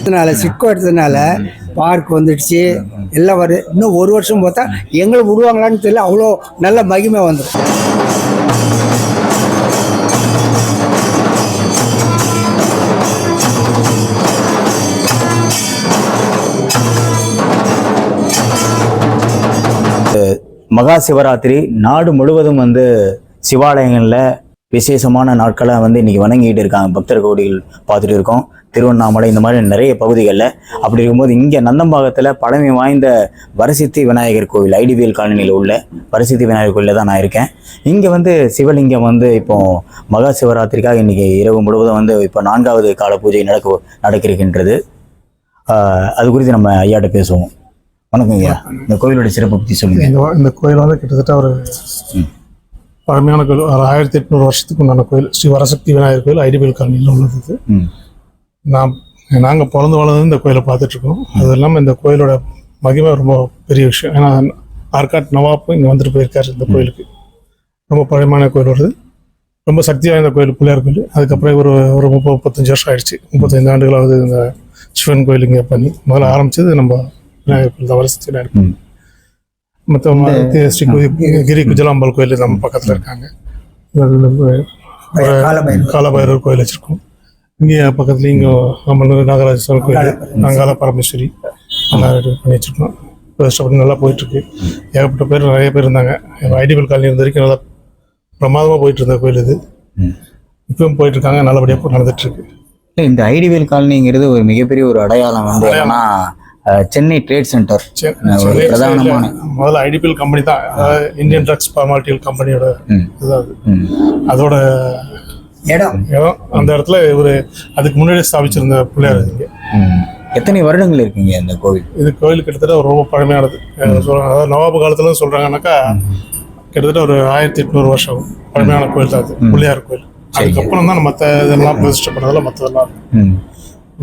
எடுத்தனால சிட்கோ எடுத்ததுனால பார்க் வந்துடுச்சு எல்லாம் வருது. இன்னும் ஒரு வருஷம் பார்த்தா எங்களை விடுவாங்களான்னு தெரியல, அவ்வளோ நல்ல மகிமை வந்துடும். மகா சிவராத்திரி நாடு முழுவதும் வந்து சிவாலயங்களில் விசேஷமான நாட்களை வந்து இன்னைக்கு வணங்கிட்டு இருக்காங்க. பக்தர் கோடிகள் பார்த்துட்டு இருக்கோம். திருவண்ணாமலை இந்த மாதிரி நிறைய பகுதிகளில். அப்படி இருக்கும்போது இங்கே நந்தம்பாக்கத்தில் பழமை வாய்ந்த வரசித்தி விநாயகர் கோவில், ஐடிபிஎல் காலனியில் உள்ள வரசித்தி விநாயகர் கோவிலில் தான் நான் இருக்கேன். இங்கே வந்து சிவலிங்கம் வந்து இப்போ மகா சிவராத்திரிக்காக இன்னைக்கு இரவு முழுவதும் வந்து இப்போ 4வது கால பூஜை நடக்கிருக்கின்றது. அது குறித்து நம்ம ஐயாட்ட பேசுவோம். வணக்கம் ஐயா, இந்த கோயிலோட சிறப்பை பற்றி சொல்லுங்க. இந்த கோயில் வந்து கிட்டத்தட்ட ஒரு பழமையான கோயில், ஒரு 1800 வருஷத்துக்கு உண்டான கோயில். ஸ்ரீ வரசக்தி விநாயகர் கோயில் ஐடிபிஎல் காலனியில் உள்ளது. நாங்கள் பிறந்து வளர்ந்து இந்த கோயிலை பார்த்துட்டு இருக்கோம். அது இல்லாமல் இந்த கோயிலோட மகிமை ரொம்ப பெரிய விஷயம். ஏன்னா ஆர்காட் நவாப்பும் இங்கே வந்துட்டு போயிருக்காரு இந்த கோயிலுக்கு. ரொம்ப பழமையான கோயில் வருது, ரொம்ப சக்தி வாய்ந்த கோயில், பிள்ளையார் கோயில். அதுக்கப்புறம் ஒரு 30-35 வருஷம் ஆயிடுச்சு, 35 ஆண்டுகளாவது இந்த சிவன் கோயில் இங்கே பண்ணி முதல்ல ஆரம்பிச்சது நம்ம விநாயகர் கோயில் தான், வரசக்தி விநாயகர் கோயில். மற்ற ஸ்ரீ கிரி குஜலாம்பாள் கோயில் நம்ம பக்கத்தில் இருக்காங்க. காலபைரவர் கோயில் வச்சிருக்கோம். இங்கே பக்கத்துல இங்கே நாகராஜேஸ்வரர் கோயில், அங்காள பரமேஸ்வரி எல்லாம் பண்ணி வச்சிருக்கோம். பண்ணி நல்லா போயிட்டு இருக்கு. ஏகப்பட்ட பேர், நிறைய பேர் இருந்தாங்க. ஐடிபிஎல் காலனி இருந்த வரைக்கும் நல்லா பிரமாதமாக போயிட்டு இருந்த கோயில் இது. இப்பவும் போயிட்டு இருக்காங்க, நல்லபடியாக நடந்துட்டு இருக்கு. இந்த ஐடிபிஎல் காலனிங்கிறது ஒரு மிகப்பெரிய ஒரு அடையாளம் வந்து என்னன்னா சென்னை ட்ரேட் சென்டர் பிரதானமான முதல்ல ஐடிபிஎல் கம்பெனி தான், இந்தியன் ட்ரக்ஸ் பார்மாலிட்டியல் கம்பெனியோட இதுதான். அதோட இடம் அந்த இடத்துல அதுக்கு முன்னாடி ஸ்தாபிச்சிருந்த பிள்ளையார் இங்கே. எத்தனை வருடங்கள் இருக்குங்க இந்த கோவில்? இது கோவில் கிட்டத்தட்ட ரொம்ப பழமையானது. அதாவது நவாபு காலத்துல சொல்றாங்கன்னாக்கா கிட்டத்தட்ட ஒரு 1800 வருஷம் பழமையான கோயில் தான் அது, பிள்ளையார் கோயில். அதுக்கப்புறம் தான் மற்ற இதெல்லாம் பிரதிஷ்டை பண்ணதில் மற்றதெல்லாம்.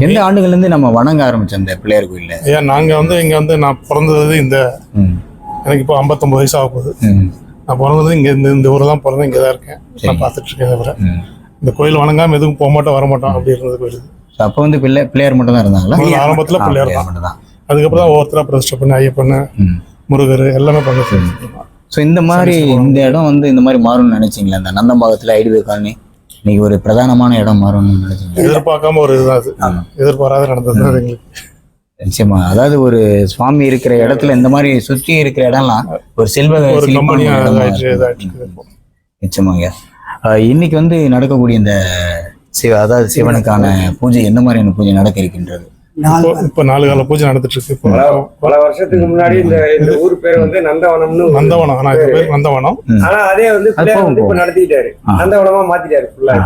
எந்த ஆண்டுகள்ல இருந்து நம்ம வணங்க ஆரம்பிச்சோம் இந்த பிள்ளையார் கோயில்ல? ஐயா, நாங்க வந்து இங்க வந்து நான் பிறந்தது எனக்கு இப்போ 59 வயசு ஆக போகுது. நான் பிறந்தது இங்க இந்த ஊர்ல தான் பிறந்தேன், இங்கதான் இருக்கேன். நான் பார்த்துட்டு இருக்கேன். தவிர இந்த கோயில் வணங்காம எதுவும் போக மாட்டோம், வர மாட்டோம் அப்படி இருந்தது கோயில். அப்போ வந்து பிள்ளையார் மட்டும் தான் இருந்தாங்களா? ஆரம்பத்துல பிள்ளையார் தான். அதுக்கப்புறம் தான் ஒவ்வொருத்தரா பிரதிஷ்டை பண்ண ஐயப்பன், முருகர் எல்லாமே பண்ண. ஸோ இந்த மாதிரி இந்த இடம் வந்து இந்த மாதிரி மாறும்னு நினைச்சீங்களா? இந்த நந்தம்பாக்கத்துல ஐடிபிஎல் காலனி இன்னைக்கு ஒரு பிரதானமான இடம் மாறும்னு நினைச்சீங்க? எதிர்பார்க்காம ஒரு இதுதான் அது, எதிர்பாராத நடந்தது எங்களுக்கு. நிச்சயமா. அதாவது ஒரு சுவாமி இருக்கிற இடத்துல இந்த மாதிரி சுற்றி இருக்கிற இடம்லாம் ஒரு செல்வ நிச்சயமாங்க. இன்னைக்கு வந்து நடக்கக்கூடிய இந்த அதாவது சிவனுக்கான பூஜை எந்த மாதிரியான பூஜை நடக்க இருக்கின்றது? இப்ப 4 கால பூஜை நடந்துட்டு இருக்கு. பல வருஷத்துக்கு முன்னாடி இந்த ஊர் பேர் வந்து நந்தவனம்னு, நந்தவனம். ஆனா இது பேர் நந்தவனம். ஆனா அதே வந்து இப்ப நடத்திட்டாரு, நந்தவனமா மாத்திட்டாரு ஃபுல்லா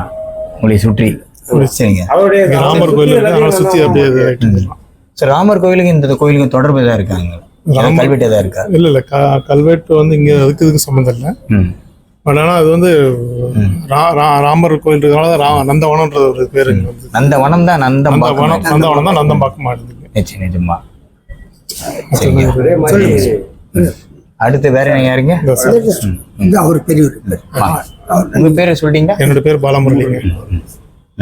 உங்களை சுற்றி. சரிங்க. அவருடைய ராமர் கோயில் சுத்தி அப்படியே. சரி, ராமர் கோயிலுக்கு இந்த கோயிலுக்கு தொடர்பு தான் இருக்காங்க? கல்வெட்டு தான் இருக்கா? இல்ல கல்வெட்டு வந்து இங்க இதுக்கு சம்பந்தம் இல்லை. ஆனா அது வந்து ராமர் கோயில் நந்தவனம்ன்றது ஒரு பேரு. நந்தவனம் தான், நந்தவனம் தான் நந்தம்பாக்கம் மாறுது. நிஜமா. அடுத்து வேற என்ன யாருங்க? அவர் பெரியவர். உங்க பேரு சொல்லிட்டீங்க? என்னோட பேர் பாலமுரளிங்க.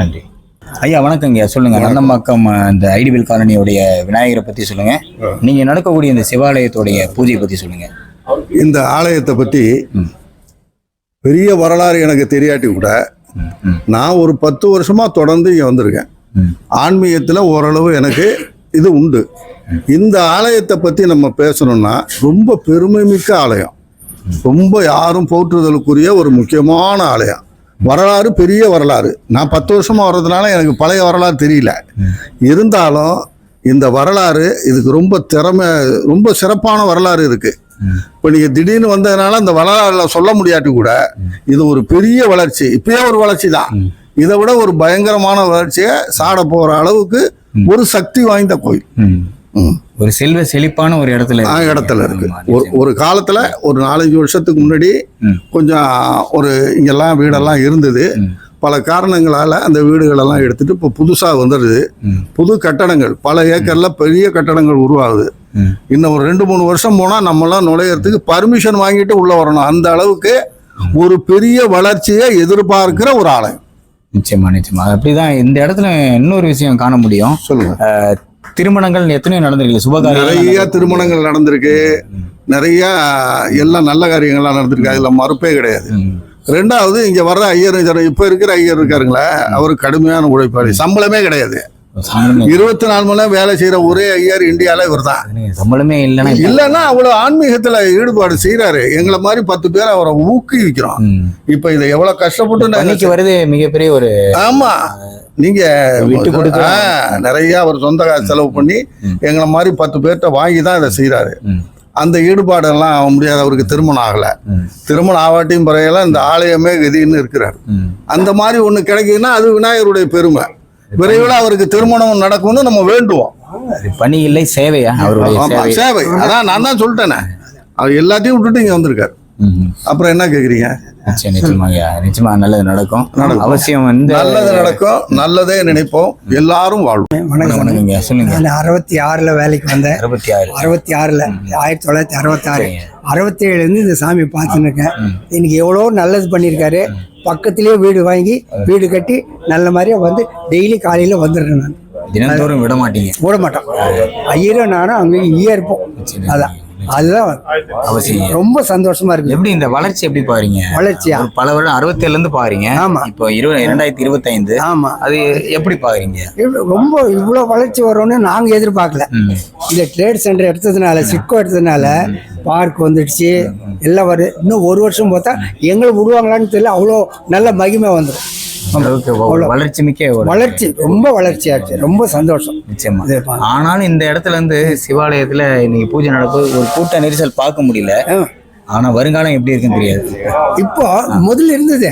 நன்றி ஐயா. வணக்கங்க. சொல்லுங்க, நந்தம்பாக்கம் இந்த ஐடிபிஎல் காலனியோடைய விநாயகரை பத்தி சொல்லுங்க. நீங்க நடக்கக்கூடிய இந்த சிவாலயத்தோடைய பூஜையை பத்தி சொல்லுங்க. இந்த ஆலயத்தை பத்தி பெரிய வரலாறு எனக்கு தெரியாட்டி கூட நான் ஒரு 10 வருஷமா தொடர்ந்து இங்க வந்திருக்கேன். ஆன்மீகத்துல ஓரளவு எனக்கு இது உண்டு. இந்த ஆலயத்தை பத்தி நம்ம பேசணும்னா ரொம்ப பெருமை மிக்க ஆலயம், ரொம்ப யாரும் போற்றுதலுக்குரிய ஒரு முக்கியமான ஆலயம். வரலாறு பெரிய வரலாறு. நான் 10 வருஷமா வர்றதுனால எனக்கு பழைய வரலாறு தெரியல. இருந்தாலும் இந்த வரலாறு இதுக்கு ரொம்ப சிறப்பான வரலாறு இருக்கு. இப்போ நீங்கள் திடீர்னு வந்ததுனால அந்த வரலாறுல சொல்ல முடியாட்டி கூட இது ஒரு பெரிய வளர்ச்சி. இப்பயே ஒரு வளர்ச்சி தான், இதை விட ஒரு பயங்கரமான வளர்ச்சியை சாட போற அளவுக்கு ஒரு சக்தி வாய்ந்த கோயில். ஒரு செல்வ செழிப்பான ஒரு இடத்துல இருக்கு. ஒரு காலத்துல ஒரு 4-5 வருஷத்துக்கு முன்னாடி கொஞ்சம் இங்கெல்லாம் வீடெல்லாம் இருந்தது. பல காரணங்களால அந்த வீடுகளெல்லாம் எடுத்துட்டு இப்போ புதுசா வந்துடுது. புது கட்டடங்கள், பல ஏக்கர்ல பெரிய கட்டடங்கள் உருவாகுது. இன்னும் ஒரு 2-3 வருஷம் போனா நம்மளாம் நுழையறதுக்கு பர்மிஷன் வாங்கிட்டு உள்ள வரணும். அந்த அளவுக்கு ஒரு பெரிய வளர்ச்சியை எதிர்பார்க்கிற ஒரு ஆலயம். நிச்சயமா. அப்படிதான் இந்த இடத்துல இன்னொரு விஷயம் காண முடியும். சொல்லுங்க. திருமணங்கள் எத்தனையோ நடந்திருக்கு, சுபகாரியம் நிறைய திருமணங்கள் நடந்திருக்கு, நிறைய எல்லாம் நல்ல காரியங்கள்லாம் நடந்திருக்கு, அதுல மறுப்பே கிடையாது. ரெண்டாவது இங்க வர்ற ஐயர், இப்ப இருக்கிற ஐயர் இருக்காருங்களா, அவரு கடுமையான உழைப்பாளி, சம்பளமே கிடையாது. 24 மணி நேரம் வேலை செய்யற ஒரே ஐயர் இந்தியால இவர் தான். சம்பளமே இல்லைன்னா அவ்வளவு ஆன்மீகத்துல ஈடுபாடு செய்யறாரு. எங்களை மாதிரி 10 பேர் அவரை ஊக்குவிக்கிறோம். இப்ப இதை எவ்வளவு கஷ்டப்பட்டு வருது, மிகப்பெரிய ஒரு ஆமா. நீங்க நிறைய அவர் சொந்த காசு செலவு பண்ணி எங்களை மாதிரி 10 பேர்கிட்ட வாங்கி தான் இதை செய்யறாரு. அந்த ஈடுபாடெல்லாம் ஆக முடியாது. அவருக்கு திருமணம் ஆகல, திருமணம் ஆவாட்டியும் பறையெல்லாம் இந்த ஆலயமே கதின்னு இருக்கிறார். அந்த மாதிரி ஒண்ணு கிடைக்குதுன்னா அது விநாயகருடைய பெருமை. விரைவில் அவருக்கு திருமணம் நடக்கும்னு நம்ம வேண்டுவோம். பணி இல்லை, சேவையா அவருடைய சேவை. அதான் நான் தான் சொல்லிட்டேனே, அவர் எல்லாத்தையும் விட்டுட்டு இங்க வந்திருக்காரு. அப்புறம் என்ன கேக்குறீங்க? நிச்சயமா நல்லது நடக்கும், அவசியம் நல்லது நடக்கும், நல்லதே நினைப்போம், எல்லாரும் வாழ்வோம். சொல்லுங்க. 66ல வேலைக்கு வந்தேன். 66ல 1966 67 இருந்து இந்த சாமி பார்த்துன்னு இருக்கேன். எனக்கு எவ்வளோ நல்லது பண்ணியிருக்காரு. பக்கத்திலேயே வீடு வாங்கி வீடு கட்டி நல்ல மாதிரியா வந்து டெய்லி காலையில வந்துடுறேன். நான் தினந்தோறும் விட மாட்டோம். ஐயரும் நானும் அங்கே இங்கே இருப்போம். அதுதான் அவசியம். ரொம்ப சந்தோஷமா இருக்கு. எப்படி இந்த வளர்ச்சி எப்படி பாருங்க? வளர்ச்சியா பல வருடம் 67ல இருந்து பாருங்க. ஆமா. இப்போ 2025. ஆமா. அது எப்படி பாக்குறீங்க? ரொம்ப இவ்வளவு வளர்ச்சி வரும்னு நாங்க எதிர்பார்க்கல. இந்த ட்ரேட் சென்டர் எடுத்ததுனால, சிட்கோ எடுத்ததுனால பார்க் வந்துடுச்சு, எல்லாம் வருது. இன்னும் ஒரு வருஷம் பார்த்தா எங்களை விடுவாங்களான்னு தெரியல, அவ்வளோ நல்ல மகிமை வந்துடும். வளர்ச்சி மிக்க வளர்ச்சி, ரொம்ப வளர்ச்சியாச்சு. ரொம்ப சந்தோஷம். நிச்சயமா. ஆனாலும் இந்த இடத்துல இருந்து சிவாலயத்துல இன்னைக்கு பூஜை நடக்குது, ஒரு கூட்ட நெரிசல் பார்க்க முடியல. ஆனா வருங்காலம் எப்படி இருக்குன்னு தெரியாது. இப்போ முதல்ல இருந்தது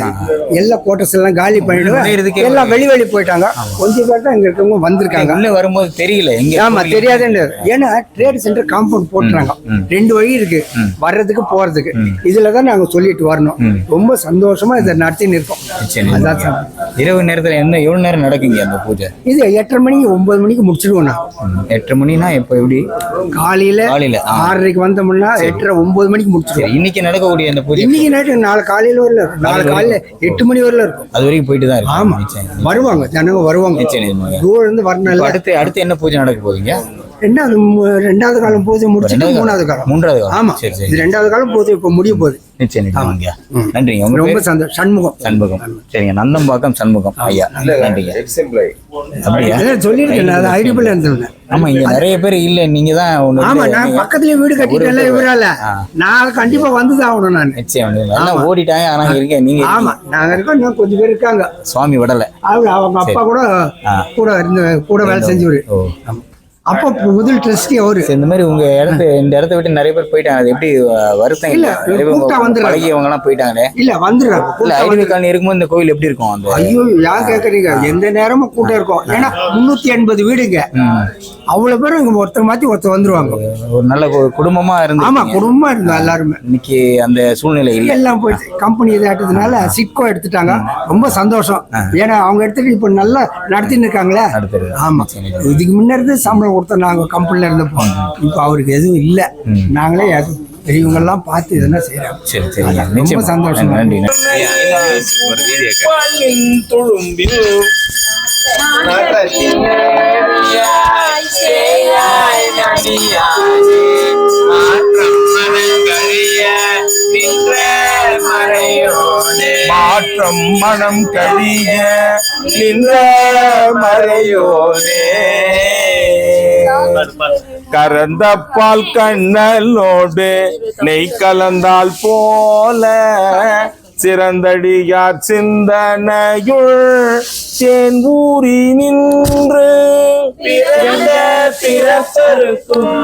எல்லா கோட்டர்ஸ் எல்லாம் காலி பண்ணிடுவாங்க, எல்லாம் வெளி போயிட்டாங்க. கொஞ்சம் பேர் தான் இங்க இருக்கவங்க வந்திருக்காங்க. உள்ள வரும்போது தெரியல எங்க. ஆமா, தெரியாதுன்னு. ஏன்னா ட்ரேட் சென்டர் காம்பவுண்ட் போட்டுறாங்க, 2 வழி இருக்கு வர்றதுக்கு போறதுக்கு. இதுலதான் நாங்க சொல்லிட்டு வரணும். ரொம்ப சந்தோஷமா இதை நடத்தின்னு இருக்கோம். இரவு நேரத்துல எவ்வளவு நேரம் நடக்குங்க அந்த பூஜை? இது 8:30 மணிக்கு 9 மணிக்கு முடிச்சிடுவோம். 8 மணினா எப்ப? எப்படி? காலையில 6:30க்கு வந்தோம்னா 8:30 9 மணிக்கு முடிச்சிடுவோம். இன்னைக்கு நடக்கக்கூடிய அந்த பூஜை இன்னைக்கு நைட்டு, நாளை காலையில வரல, நாளை காலையில 8 மணி வரல இருக்கும். அது வரைக்கும் போயிட்டு தான் இருக்கும். ஆமா, வருவாங்க, ஜனங்க வருவாங்க. தூரம் இருந்து வரணும். அடுத்து என்ன பூஜை நடக்க போகுதுங்க? ரெண்டாவது காலம் பூஜை முடிச்சுட்டு மூணாவது காலம். ஆமா, இது 2வது காலம் பூஜை இப்ப முடிய போகுது. நன்றிங்க. ரொம்ப சந்தோஷம். சண்முகம். சரிங்க. நந்தம்பாக்கம் சண்முகம் ஐயா, நன்றிங்க. சொல்லிருக்கேன், ஐடிபிள் இருந்தேன். ஆமா, இங்க நிறைய பேர் இல்ல, நீங்க தான். ஆமா, நான் பக்கத்துலயே வீடு கட்டிட்டேன்ல இவரால. நான் கண்டிப்பா வந்துதான் ஆகணும். நான் நிச்சயம் ஓடிட்டாங்க. ஆனா இருக்க நீங்க. ஆமா, நாங்க இருக்கோம். இன்னும் கொஞ்சம் பேர் இருக்காங்க. சுவாமி விடல. அவங்க அப்பா கூட வேலை செஞ்சவரு. அப்போ முதல் ட்ரஸ்டி அவரு. இந்த மாதிரி உங்க இந்த இடத்த விட்டு நிறைய பேர் போயிட்டாங்க. அது எப்படி வருத்தம் இல்ல? பழகியவங்க எல்லாம் போயிட்டாங்களே. இல்ல வந்துடுறாங்க. இல்ல, ஐடிபி காலனி இருக்கும்போது இந்த கோயில் எப்படி இருக்கும்? அந்த ஐயோ, யார் கேக்குறீங்க? எந்த நேரமும் கூட்டம் இருக்கும். ஏன்னா 380 வீடுங்க. அவ்வளவு பேரும் இங்க ஒருத்தர் மாத்தி ஒருத்தர் வந்துருவாங்க. ஒரு நல்ல குடும்பமா இருந்து. ஆமா, குடும்பமா இருந்தோம் எல்லாருமே. இன்னைக்கு அந்த சூழ்நிலை இல்ல. எல்லாம் போயிட்டு கம்பெனி இதாட்டதுனால சிட்கோ எடுத்துட்டாங்க. ரொம்ப சந்தோஷம். ஏன்னா அவங்க எடுத்துட்டு இப்ப நல்லா நடத்தின்னு இருக்காங்களே. ஆமா, இதுக்கு முன்ன இருந்து சம்பளம் கொடுத்தோம் நாங்க கம்பெனில இருந்தப்போ. இப்ப அவருக்கு எதுவும் இல்ல. நாங்களே பெரியவங்க எல்லாம் பார்த்து இதெல்லாம் செய்யறாங்க. ரொம்ப சந்தோஷம். நன்றி. மாற்றம் மனம் கழிய நின்ற மறையோனே, கறந்த பால் கண்ணலோடு நெய் கலந்தால் போல சிறந்தடியார் சிந்தனையுள் தேன் ஊறி நின்று பிறந்த பிறப்பருக்கும்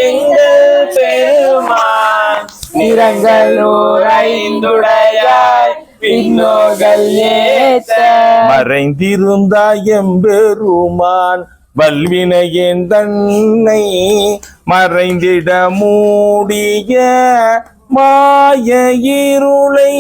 எங்கள் பெருமான் நிறங்களூர் ஐந்துடையாய் பின்னோர்கள் ஏத்த மறைந்திருந்த எம்பெருமான் வல்வினையின் தன்னை மறைந்திட மூடிய மாய இருளை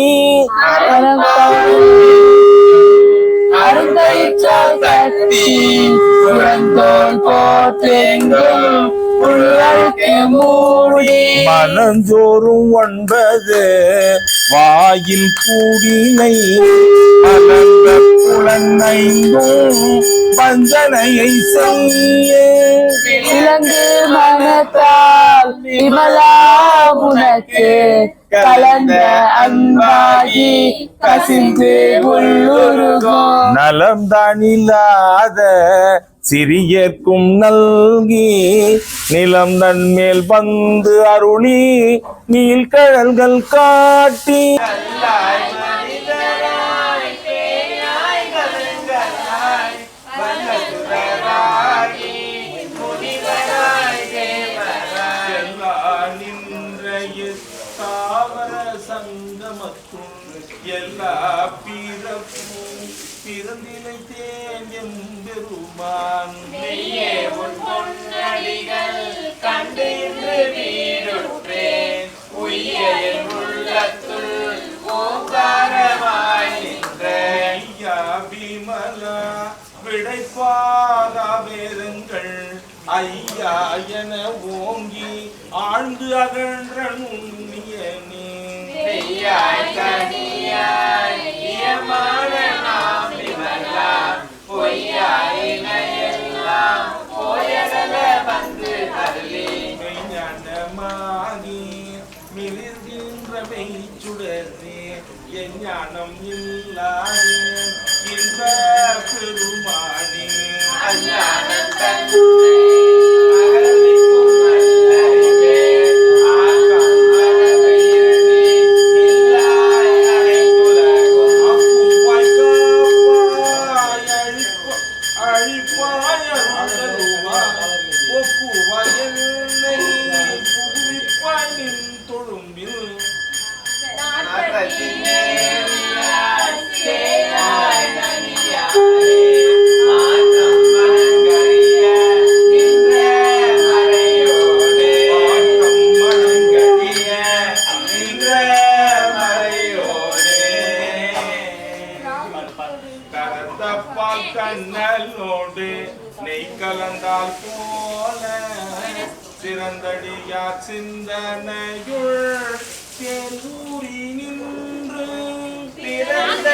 மலஞ்சோறும் 9 வாயில் கூடினை மலர்ந்த புலனைந்தும் வஞ்சனையை செய்ய விலங்கு மனத்தால் விமலா உனக்கு கலந்த அன்பாகி கசிந்து உள்ளுருகும் நலம் தானில்லாத சிறியர்க்கும் நல்கி நிலம் தன்மேல் வந்து அருளி நீள்கழல்கள் காட்டி எல்லா பிறப்பும் பிறந்திலை தேன் பெருமான் கண்டு வீடுற்றேன் உய்ய உள்ளத்துள் ஓங்காரமாய் நின்ற ஐயா விமலா விடைப்பாதா வேதங்கள் ஐயா என ஓங்கி ஆழ்ந்து அகன்ற நுண்ணியனே மெய்யாய் கனியாய் நியமான நாம் விமலா பொய்யாயின எல்லாம் போயகல வந்து அருளி ஞானமாகி மிளிர்கின்ற மெய்ச்சுடரே என் ஞானம் இல்லாது இந்த பெருமானே அஞ்ஞானம் தன்னை மகளிக்கும் நல்லறிவே ஆக்கம் மனமையிறி இல்லாய் அனைத்துலகும் அப்புவாய் காப்பாய் அழிப்பாய் அருள்தருவாய் ஒப்புவாய் என்னை புதுவிப்பாய் நின் தொழும்பில் நாட்டத்தின் நேரியாய் சேயாய் நனியாய் மாற்றம் மனங்கழிய நின்ற மறையோடு ஆட்டம் மனங்கழிய நின்ற மறையோடே கரந்தப்பால் கண்ணலோடு நெய் கலந்தால் போல சிறந்தடியா சிந்தனையுள் தேனூரி நின்று பிறந்த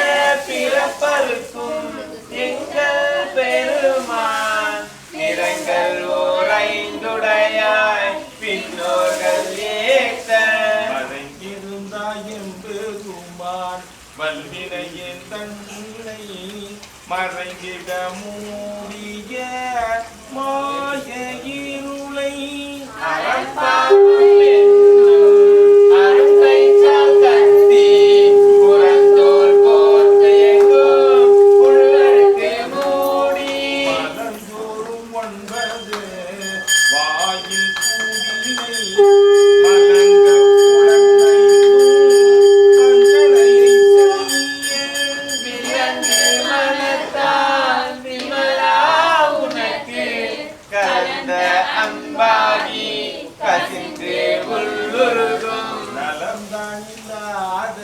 பிறப்பருக்கும் எங்கள் பெருமான் நிறங்கள் ஓரைந்துடையாய் பின்னோர்கள் ஏத்த மறைந்திருந்தாய் எம்பெருமான் வல்வினையின் தன்னை மறைந்திட மூடிய மாய இருளை அருங்கைச்சால் கத்தி புறந்தோல் போர்த்து எங்கும் புழுவருக்கு மூடி மலர்ந்தோறும் 9 வாயில் கூடினை மலங்க விலங்கு மனத்தால் விமலா உனக்கு கலந்த அம்பாகி கசிந்து உள்ளுருகும் நலம்தானில்லாத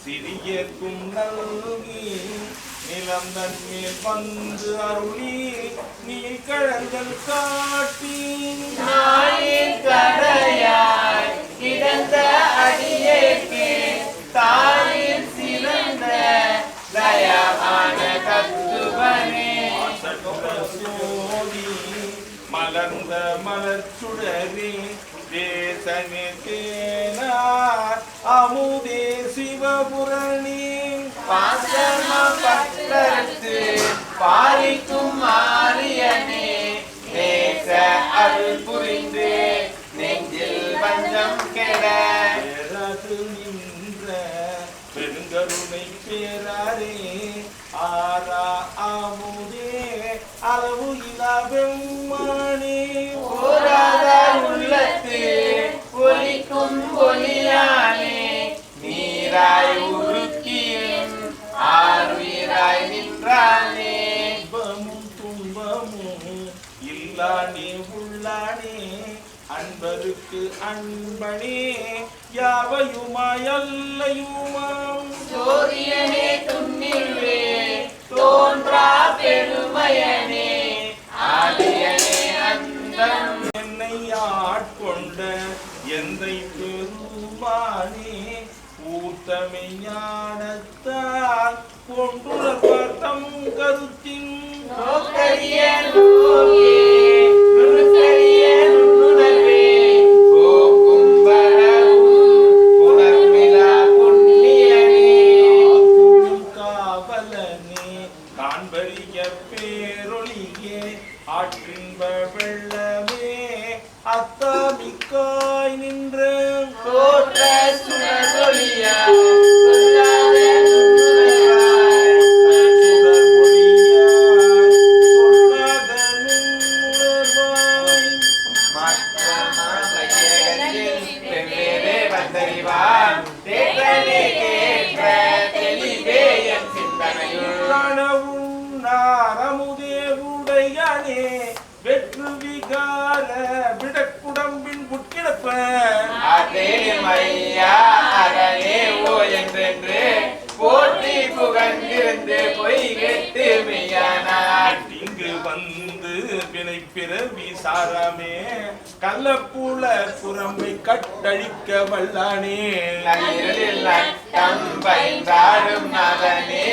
சிறியர்க்கும் நல்கி நிலம் தன்மேல் வந்து அருளி நீழ்கழல்கள் காட்டி நாயின் கடையாய் கிடந்த அடியேக்கு தாயின் சிறந்த தயமான கத்துவனே சோதி மலர்ந்த மலர்ச்சுடரே தேசனே தேனார் அமுதே சிவபுரணி பாசம பற்றத்து பாலிக்கும் மாரியனே நேச அருள் புரிந்து நெஞ்சில் பஞ்சம் கெட பேரது நின்ற பெருங்கருணை பேராரே ஆரா அமுதே அளவு இலா வெம்மானே ஓராதார் உள்ளத்து ஒலிக்கும் ஒளியானே நீராய் உருக்கியும் ஆறுயிராய் நின்றானே இன்பமும் துன்பமும் இல்லானே உள்ளானே அன்பருக்கு அன்பனே யாவையுமாய் அல்லையுமாம் சோரியனே துன்னில்வே தோன்றா பெருமையனே ஆதியனே அந்தம் என்னை ஆட்கொண்ட எந்தை பெருமானே ஊர்த்தமை ஞானத்தால் கொண்டுணர்வார் தம் கருத்தின் நோக்கரிய நோக்கே நுணுக்கரிய நுண்ணுணர்வே போக்கும் வரவும் புணர்மிலா புண்ணியனே காவலனே காண்பறிய பேரொளியே ஆற்றின்ப வெள்ளமே அத்தாமிக்காய் நின்ற தோற்ற சுடரொளியா சொல்லாத நுண்ணுணர்வாய் மற்ற மாலையகத்தில் வெவ்வேறு வந்தறிவான் தேற்றனே கேட்ட தெளிவே என் சிந்தனையுள் உடையானே வெற்று விகார விடக்குடம்பின் உட்கிடப்ப மையா அரணே ஓ என்றென்று போற்றி புகழ்ந்திருந்து பொய் கெட்டு மெய்யானார் இங்கு வந்து வினை பிறவி சாரமே கள்ளப்புல புறம்பை கட்டழிக்க வல்லானே நள்ளிரலில் நட்டம் பயின்றாடும் நாதனே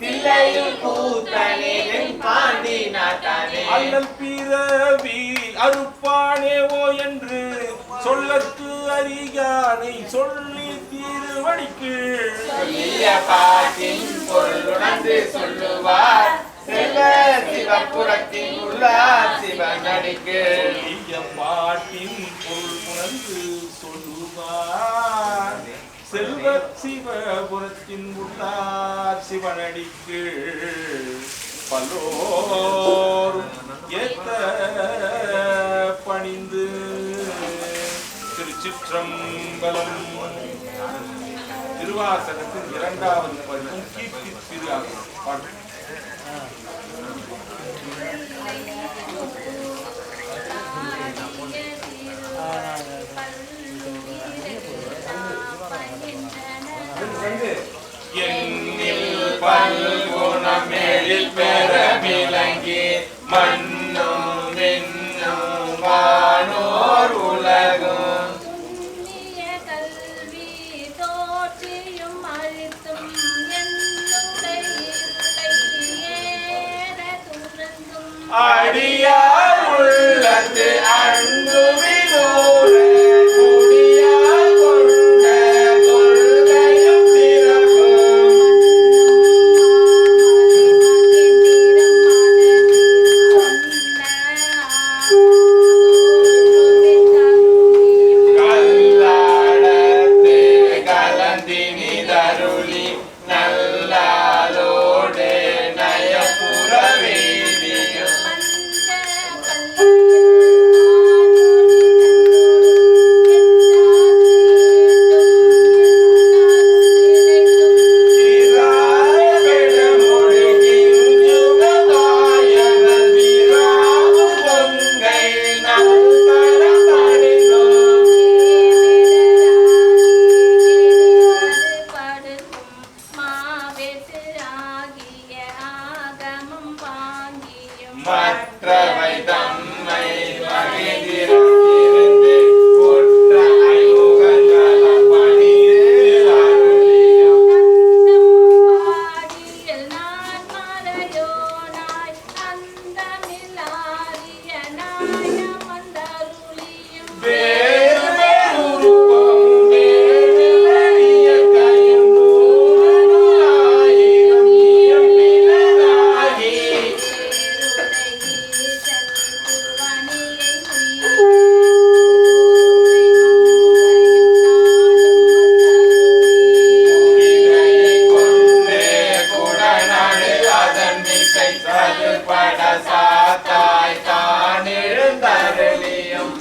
தில்லையில் கூத்தனே என் பாண்டி நாட்டானே அல்லல் பிறவி அறுப்பானே ஓ என்று சொல்லற்கு அறியானை சொல்லி திருவடிக்கு சொல்லிய பாட்டின் பொருள் உணர்ந்து சொல்லுவார் செல்வ சிவபுரத்தின் உள்ளார் சிவனடிக்கு சொல்லிய பாட்டின் பொருள் உணர்ந்து சொல்லுவார் செல்வ சிவபுரத்தின் உள்ளார் சிவனடிக்கு பலோரும் ஏத்த பணிந்து திருச்சிற்றம்பலம். திருவாசகத்தின் 2வது பதிகம் கீர்த்தி திருவாசகம் பாட்டு. எண்ணில் பல்குணமேழில் பெற விளங்கி மண்ணும் விண்ணும் வானோர் உலகும் கல்வி தோற்றியும் அழுத்தும் அடியார் உள்ளத்து அன்புவினோர குடியார் கொண்ட கொள்கையும் சிறப்பும் கல்லாடத்து கலந்தினி தருளி நல்லாலோடு நயப்புறவே மற்றவை தம்மை மகிழ்ந்திருந்து ஒற்ற ஐமுகங்களும் பணிந்து அருளியும் வேறு வேறுருவம் வேறு வரிய கையும் நூறு ஆயிரம் இயம்பினராகி கொண்டே குடநாடு அதன் மிசை சதுபட சாத்தாய் தான் எழுந்தருளியும்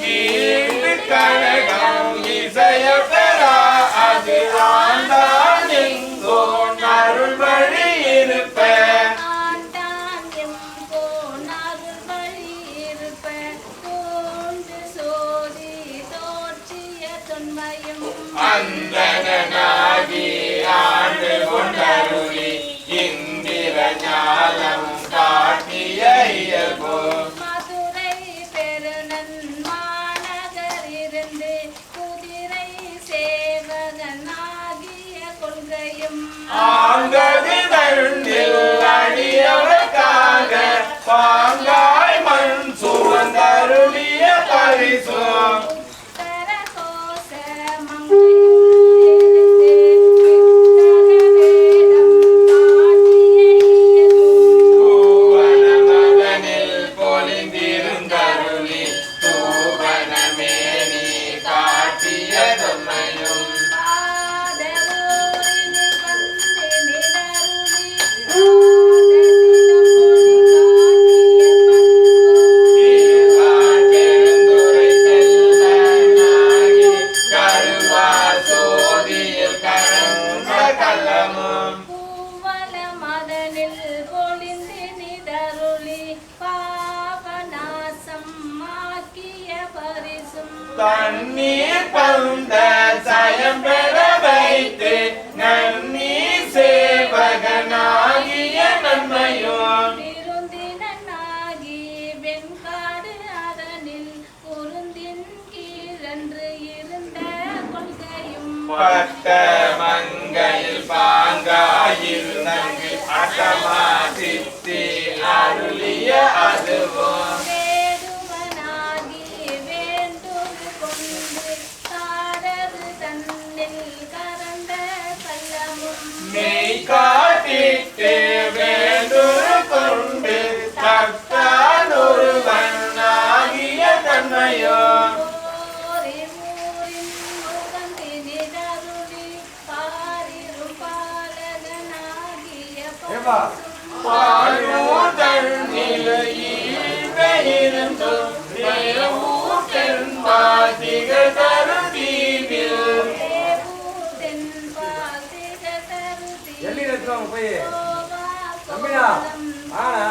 வீட்டு கழகம் இசைய பெறா அது ஆண்டான் எங்கோ அருள் வழி இருப்ப அந்தனாகி ஆண்டு கொண்டருளி இந்திர ஞானம் ஆங்கது தண்டில் அடியவர்க்காக பாங்காய் மண் சுமந்தருளிய பரிசும் கரகோச மங்கையில் பூவன மதனில் பொலிந்திருந்தருளி தூவனமே நீ காட்டியதம்மையும் பெருந்துரை செல்வனாகி கருவார் சோதியில் கரந்த கலமும் பூவல மதனில் பொழிந்து நிதருளி பாபநாசம் ஆக்கிய பரிசும் தண்ணீர் பந்த சயம் பெற வைத்து நன்னீர் சேவகனாகிய நன்மையும் விருந்தினாகி வெண்காடு அதனில் குருந்தின் கீழன்று இருந்த கொள்கையும் பட்ட மங்கையில் பாங்காயிருந்தங்கு அட்டமா சித்தி அருளிய அதுவும் வேடுவனாகி வேண்டுரு கொண்டு காடது தன்னில் கரந்த கள்ளமும் மெய் காட்டிட்டு வேண்டுரு கொண்டு தக்கானொருவனாகிய தன்மையும் ஓரி ஊரின் முகந்தினிதருளி பாரிரும் பாலகனாகிய பரிசும் பாழூர் தன்னில் ஈர்ந்திருந்தும் தேவூர் தென்பால் திகழ்தரு தீவில் தேவூர்தென்பால் திகழ்தரு எள்ளி எடுத்துவாங்க போய் தீவோவா தம்பியா ஆனா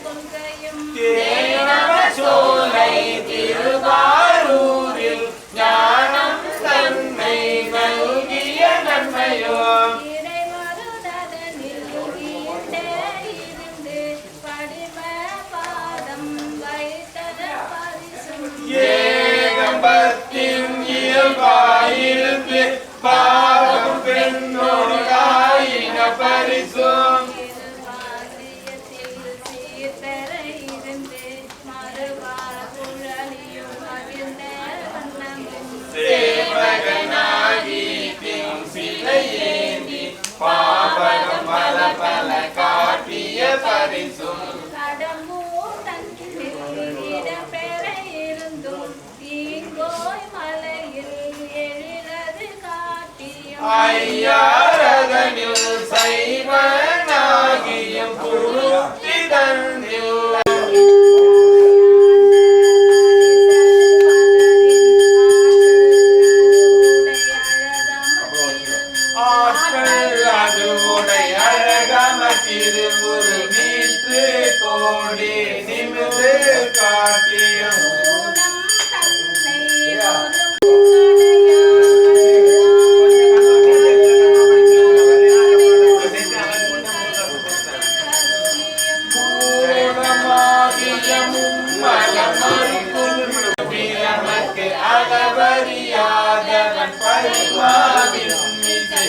கொள்கையும் தேனவ சோலை திருவாரூரில் ஞானம் தன்னை நல்கிய நன்மையும் இறைமருதனில் ஈண்டே இருந்து படிம பாதம் வைத்தத பரிசும் ஏகம்பத்தின் இயல்பாயிருந்து பாவம் பெண்ணோடு ஆயின பரிசும் திருவாசியத்தில் சீர்பெற இருந்து மறுவா குழலியும் மகிழ்ந்த வண்ணமும் சேவகனாகி பின் சிலை ஏந்தி பாவகம் பல பல காட்டிய பரிசும் கடம்பூர் தன்னில் இடம்பெற இருந்தும் தீங்கோய் மலையில் எழிலது காட்டியும் ஐயாரதனில் சைவனாகியும் குருத்தி தன்னில் ஆற்றல் அது உடை அழகம திருவுரு நீத்து கோடி நிமிந்து காட்டியும் நமக்கு அளவறியாதவன் பரிமாவின் மிசை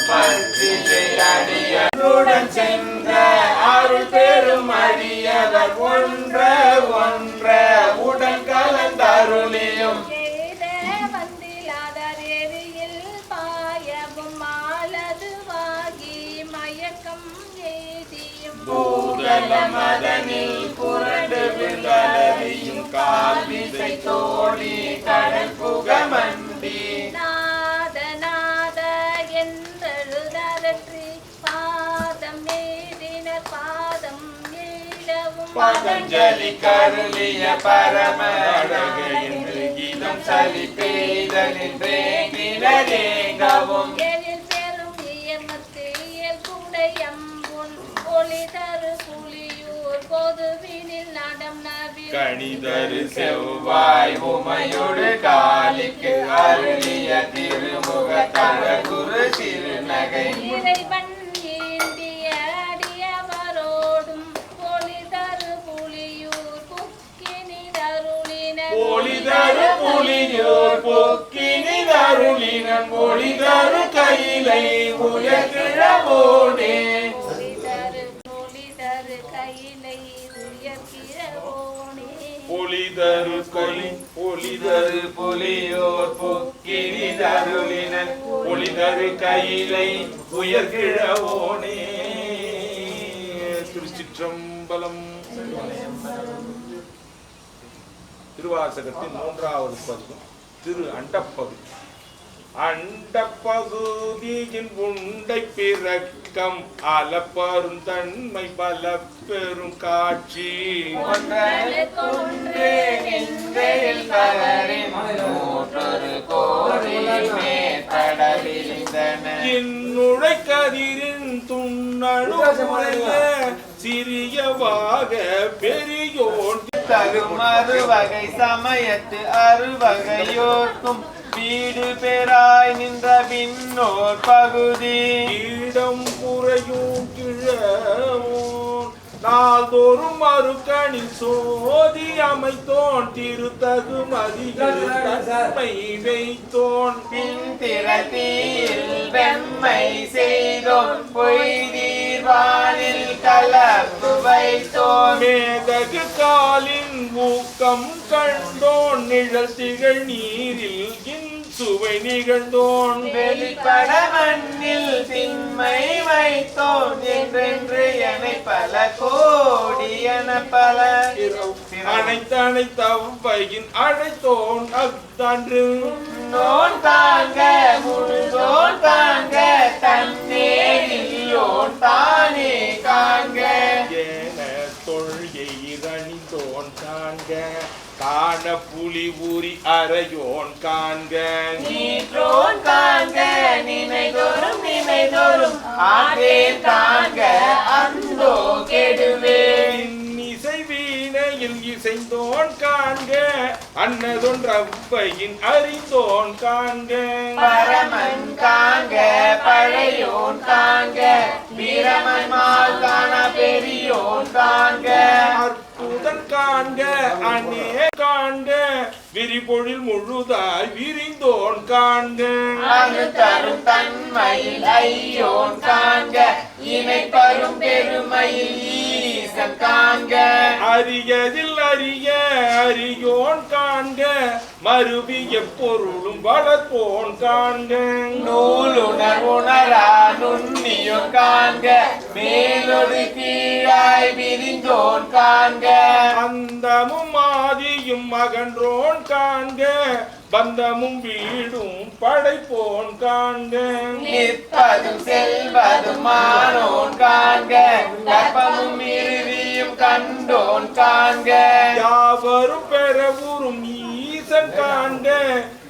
பத்திசை அடியுடன் சென்ற அருள் பெரும் அடியவர் ஒன்ற ஒன்ற உடன் கலந்தருளியும் வந்திலாதேரியில் பாயவும் மாலதுவாகி மயக்கம் எய்தியும் பூதல மதனில் புரண்டு விழவியும் காவிசை தோழி கடல் புகமண்டி நாத நாத என்றழுதறற்றி பாதம் எய்தினர் பாதம் ஈழவும் பதஞ்சலி கருளிய பரம அழகு என்று கீதம் சலி பெய்தலின் வேங்கினரேங்கவும் எழில் பெரும் இயமத்து இயல் குடையம்புன் ஒளி தரு புலியூர் பொதுவினில் நடம் நவி கணிதரு செவ்வாய் உமையொடு காலிக்கு அருளிய திருமுக தழகுரு சிறுநகை இறைவன் ஈண்டிய அடியவரோடும் ஒளி தரு புலியூர் புக்கினிதருளினர் ஒளிதரு புலியோர் பொக்கினி தருளி கண் ஒளி தரு கையிலை உயர்கிழவோனே ஒளிதரு கையிலை உயர்கிறவோனே ஒளிதரு புலியோர் பொக்கிரி தருளின ஒளிதரு கையிலை உயர்கிழவோனே. திருச்சிற்றம்பலம். திருவாசகத்தின் 3வது பதிகம் திரு அண்டப்பகுதி. அண்டப்பகுதியின் உண்டை பிறக்கம் அலப்பரும் தன்மை பல பெரும் காட்சி இன்னுழை கதிரின் துண்ணழுடைய சிறியவாக பெரியோன் தரும் அறுவகை சமயத்து அறுவகையோர்க்கும் வீடு பெறாய் நின்ற பின்னோர் பகுதி இடம் புறையும் கிழவோன் நாள்தோறும் மறுக்கணில் சோதி அமைத்தோன் திருத்தகு மதிகள் தன்மை வைத்தோன் பின் திறத்தீர் வெம்மை செய்தோன் பொய்தீர்வானில் கலப்பு வைத்தோன் மேதகு காலின் ஊக்கம் கண்டோன் நிழல் திகழ் நீரில் சுவை நிகழ்ந்தோன் வெளிப்பட மண்ணில் திண்மை வைத்தோன் என்றென்று என பல கோடி என பல அனைத்தவையின் அழைத்தோன் அஃதன்று நோன் தாங்க முழுதோன் தாங்க தன்னேரியோன் தானே காண்க ஏன தொழியணிந்தோன் காண்க காண புலி ஊறி அறையோன் காண்க நீற்றோன் காண்க நினைதோறும் ஆற்றேன் காண்க அந்தோ கெடுவேன் இசை வீணையில் இசைந்தோன் காண்க அன்னதொன்றவையின் அறிந்தோன் காண்க பரமன் காண்க பழையோன் காண்க வீரமன் மால் காண பெரியோன் காண்க அற்புதன் காண்க அநே காண்க விரிபொழில் முழுதாய் விரிந்தோன் காண்க அணு தரும் தன்மையில் ஐயோன் காண்க இணை பரும் பெருமையில் ஈசன் காண்க அரியதில் அறிய அறியோன் காண்க மறுவி எப்பொருளும் வளர்ப்போன் காண்க நூலுணர் உணரா நுண்ணியோன் காண்க மேலொடு கீழாய் விரிந்தோன் காண்க அந்தமும் ஆதியும் அகன்றோன் காண்க பந்தமும் வீடும் படைப்போன் காண்க நிற்பதும் செல்வதும் மானோன் காண்க கற்பமும் இறுதியும் கண்டோன் காண்க யாவரும் பெறவுறும் ஈசன் காண்க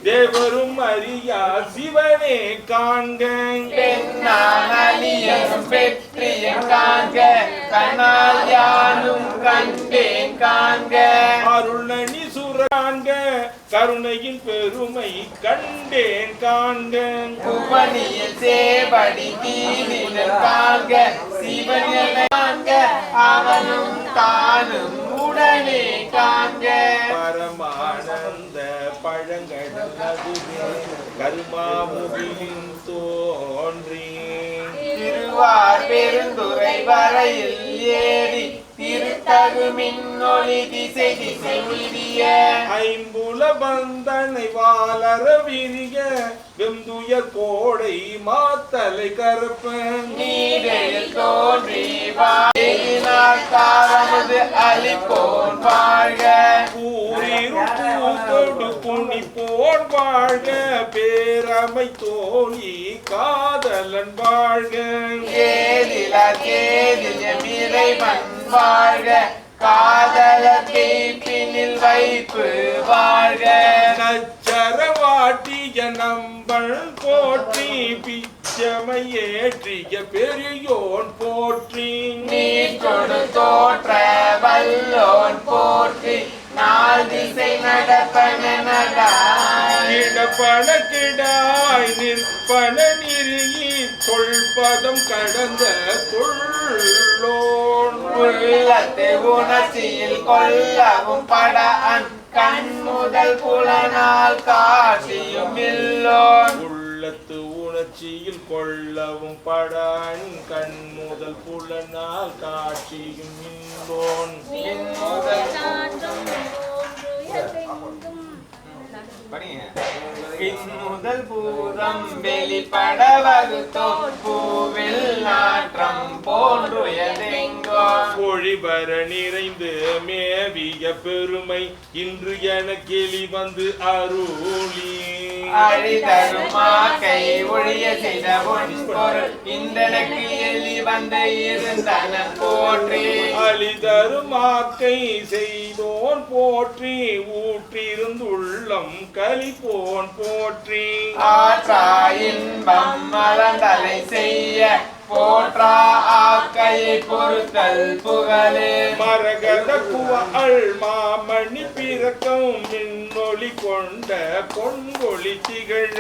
தேவரும் அறியா சிவனே காண்க பெண்ணான் அலியனும் பெற்றியன் காண்க கண்ணால் யானும் கண்டேன் காண்க அருளணி சுராண்க கருணையின் பெருமை கண்டேன் காண்க புவனியில் சேவடி தீதினன் காண்க சிவன் என காண்க அவனும் தானும் உடனே காண்க பரமானந்த பழங்கடல் நடுவே கருமாமுகிலின் தோன்றி திருவார் பெருந்துறை வரையில் ஏறி திருத்தகு மின்னொளி திசை திசை உய்திய ஐம்புல பந்தனை வாளர விரிய வெந்துயர் கோடை மாத்தலை கருப்பன் நீரில் தோன்றி வாயினால் காரமுது அளிப்போன் வாழ்க கூறிரும் பூத்தொடு புனிப்போன் வாழ்க பேரமை தோழி காதலன் வாழ்க கேதிலா கேதில் இறைவன் வாழ்க காதலர் கேப்பினில் வைப்பு வாழ்க நச்சரவாட்டிய நம்பள் போற்றி பிச்சமை ஏற்றிய பெரியோன் போற்றி நீற்றொடு தோற்ற வல்லோன் போற்றி நாள் திசை நடப்பன இடப்பன கிடாய் நிற்பன நிறுகி தொல்பதம் கடந்த தொல்லோன் உள்ளத்தை உணர்ச்சியில் கொல்லவும் பட அன் கண் முதல் புலனால் காட்சியும் இல்லோன் உள்ள உள்ளத்து உணர்ச்சியில் கொள்ளவும் படான் கண் முதல் புலனால் காட்சியும் இன்போன் முதல் பூதம் வெளிப்பட வகுத்தோம் பூவில் நாற்றம் போன்றுயதெங்கோ ஒளிபர நிறைந்து மேவிய பெருமை இன்று எனக்கு எளி வந்து அருளி அழிதருமா கை ஒழிய செய்த பொருள் இந்தனக்கு எலி வந்து இருந்தன போற்றி அழிதருமாக்கை செய்தோன் போற்றி ஊற்றிருந்துள்ளம் கலிப்போன் போற்றி ஆற்றா இன்பம் மலர்ந்தலை செய்ய போற்றா ஆக்கையை பொறுத்தல் புகழே மரகத குவள் மாமணி பிறக்கம் மின்னொளி கொண்ட பொன்கொழி திகழ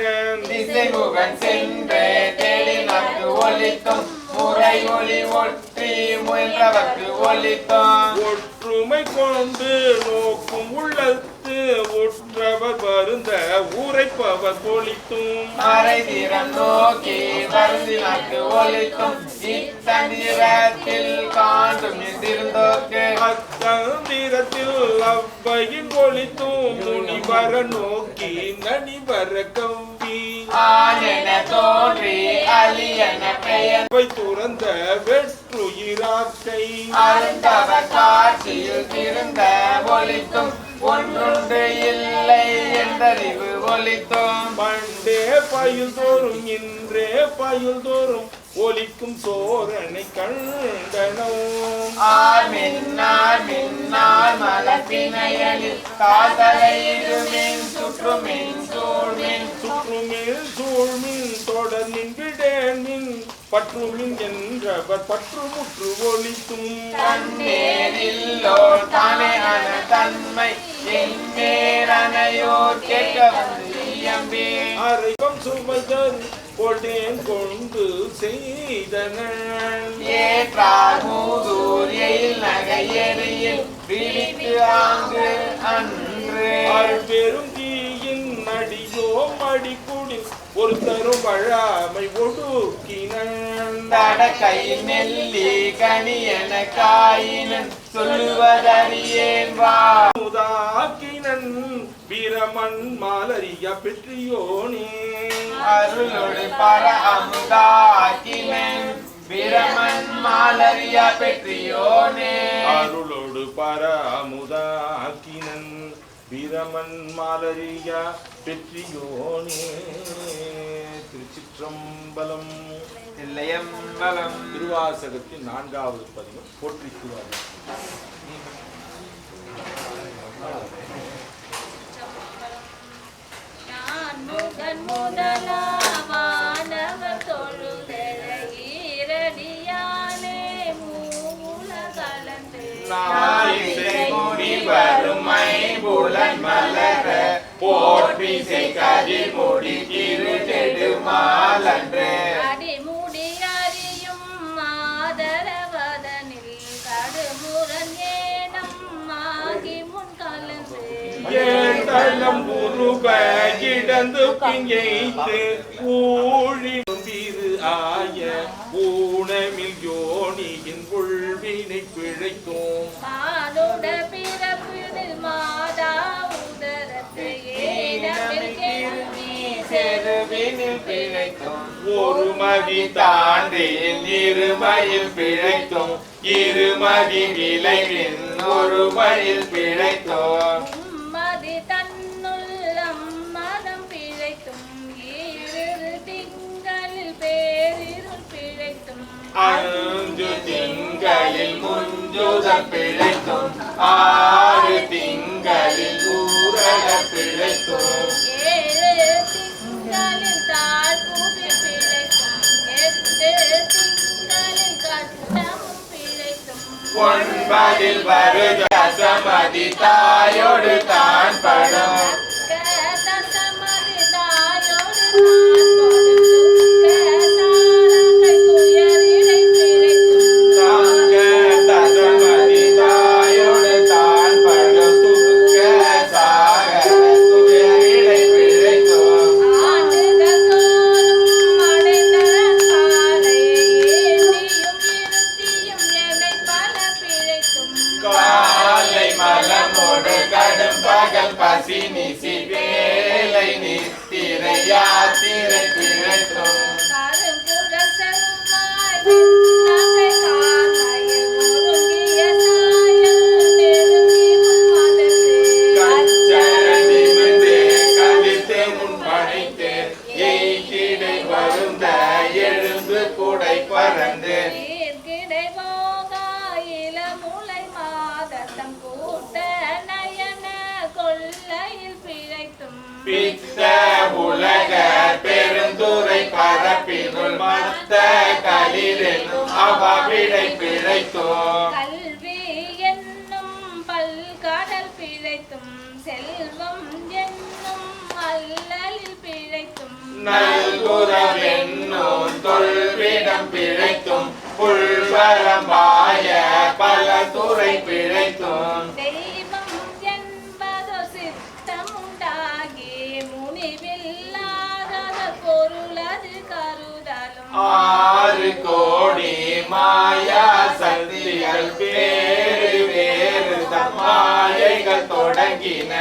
திசைமுகன் சென்று தேடி நக்கு ஒலித்தும் முறை ஒளி ஒற்றி முயன்றவர்க்கு ஒலித்தும் ஒற்றுமை கொண்டு நோக்கும் உள்ளத்து ஒற்றவர் வருந்த உரைப்பவர் பொலித்தும் மறைதிறம் நோக்கி வருந்தினக்கு ஒலித்தும் இத்தந்திரத்தில் காண்டும் திருந்தோக்கு அத்தந்திரத்தில் அவ்வையின் ஒலித்தும் முனிவர நோக்கி நனிவர கவ்வி ஆனென தோன்றி அலியன பெயர் துறந்த வெற்றுயிராக்கை அருந்தவ காட்சியில் திருந்த ஒலித்தும் ஒன்றுண்டு இல்லை என்றறிவு ஒலித்தும் பண்டே பயில் தோறும் இன்றே பயில் தோறும் ஒலிக்கும் சோரனை கண்டனம் ஆர்மின்னார் மலப்பினையலில் காதலையிடுமின் சுற்றுமின் சூழ்மின் சுற்றுமில் சூழ்மின் தொடர்மின் விடேன்மின் பற்றுமின் என்றவர் பற்றுமுற்று ஒலித்தும் தன்னேரில்லோ தானே அன தன்மை என்மேரனையோர் கேட்க வந்து இயம்பே அரைவம் சுமைதர் கொண்டேன் கொண்டு செய்தனன் ஏற்றார் மூதூரியில் நகையெறியில் விழித்து ஆங்கு அன்று பெரும் தீயின் அடியோ மடிக்குடில் ஒருத்தரும் வழாமை ஒடுக்கினன் தடக்கையில் நெல்லி கனி என காயினன் சொல்லுவதறியேன் வாக்கினன் வீரமன் மாலரியா பெற்றியோனே அருளோடு பர அமுதாக்கினன் வீரமன் மாலரியா பெற்றியோனே அருளோடு பர அமுதாக்கினன் வீரமன் மாலரியா பெற்றியோனே. திருச்சிற்றம்பலம். இல்லையம்பலம் திருவாசகத்தின் 4வது பதிகம் போற்றி திருவாசகம். முகன் முதலாவானவர் தொழுதீரடியானே மூல கலந்து நாயிசை வறுமை புலன் மலர போற்றி கதிர் முடி திருநெடுமாலன்று அடிமுடி அறியும் மாதரவதனில் கடுமுரன் ஏனம் ஆகி முன் கலந்து ஏந்தளம் உருவ கிடந்து பிங்கைத்து ஊழிரு ஆய ஊனமில் யோனியின் உள்வினை பிழைத்தோம் பாலுட பிறப்பினில் மாதா உதரத்தை ஏனமில் கேள்வி செருவினில் பிழைத்தும் ஒரு மதி தாண்டில் இருமையில் பிழைத்தும் இருமதி விளைவின் ஒரு மயில் பிழைத்தோம் மதி தன்னுள்ளம் மனம் பிழைத்தும் ஈரு திங்களில் பேரிருள் பிழைத்தும் அஞ்சு திங்களில் முஞ்சுதல் பிழைத்தும் 6 திங்களில் ஊரட பிழைத்தோம் 7 திங்களில் தாழ்புகை பிழைத்தும் 8 திங்களில் கட்டமும் பிழைத்தும் 9 வருக சமதி தாயோடு தான் படம் தசமதி தாயோடு துயரிடை பிழைத்தும் தாங்க தசமதி தாயோடு தான் படம் துக்க சாகர துயரிடை பிழைத்தோம் ஆண்டுகள் மத்த களிரெனும் அவ்விடை பிழைத்தோம் கல்வி என்னும் பல்கடல் பிழைத்தும் செல்வம் என்னும் அல்லலில் பிழைத்தும் நல்குறவென்னும் தொல்விடம் பிழைத்தும் புல்வரம்பாய பல துறை பிழைத்தும் தெய்வம் என்பதோ சித்தம் உண்டாகி முனிவில்லாத பொருளது கருதலும் 6 கோடி மாயா சக்திகள் வேறு வேறு மாயைகள் தொடங்கின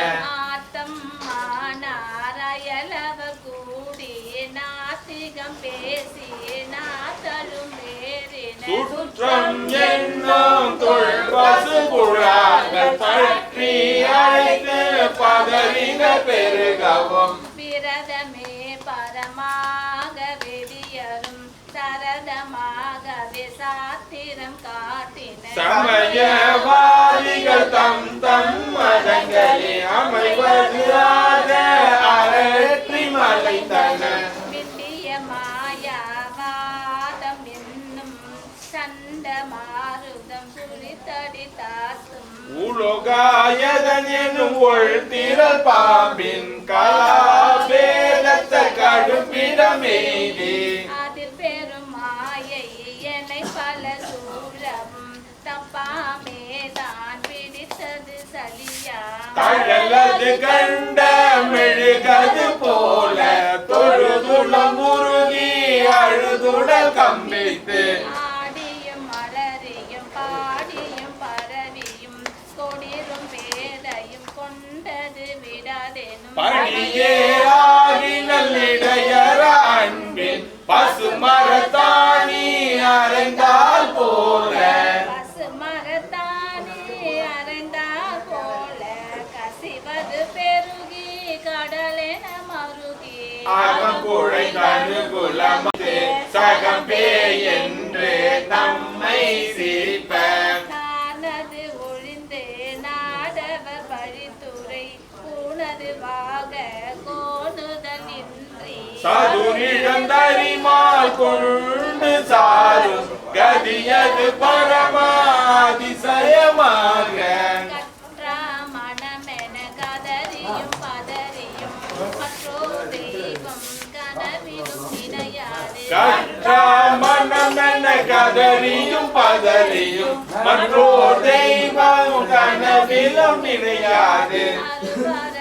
ஆட்டம் மானாரயலவர் கூடி நாத்திகம் பேசி நாத்தலும் சுற்றம் என்னும் தொல்பசு புறாங்கள் பற்றி அழைத்து பதறின பெருகவும் விரதமே பரமாக வெடியரும் சரதமாகவே சாத்திரம் காட்டின சமயவாதிகள் தம் தம் மதங்களே அமைவதாக அரற்றி மலைத்தன விட்டிய மாயாவாதம் என்னும் சண்ட மாருதம் சுழித்தடி தாத்தும் உலோகாயதன் எனும் ஒழ்திரல் பாம்பின் கலாபேதத்த கடுப்பிடமேதி அதில் பெரும் மாயை என்னை பல சூழவும் தப்பாமே தான் பிடித்தது சலியா தழலது கண்ட மெழுகது போல தொழுதுளம் முருகி அழுதுடல் கம்பித்து ஆடியும் மலரியும் பாடியும் பரவியும் கொடிரும் வேலையும் கொண்டது விடாதெனும் பணியே ஆகி நல்லிடையர அன்பின் பசுமரத்தாணி அறைந்தால் போல பசு மரத்தானே அறைந்தார் போல கசிவது பெருகி கடலென மருகி அகம்புழை தனுகுலமது சகம்பே என்று நம்மை சிரிப்ப நானது ஒழிந்து நாடவர் பழித்துறை பூனது வாக கோணுதல் இன்றி சதுரிழந்தரிமால் கொண்டு சாரும் கதியது பரமாதிசயமாக கற்றா மனமென கதறியும் பதறியும் மற்றோ தெய்வம் கனவிலும் நினையாது கற்றா மனமென கதறியும் பதறியும் மற்றோ தெய்வம் கனவிலும் நினையாது அருவர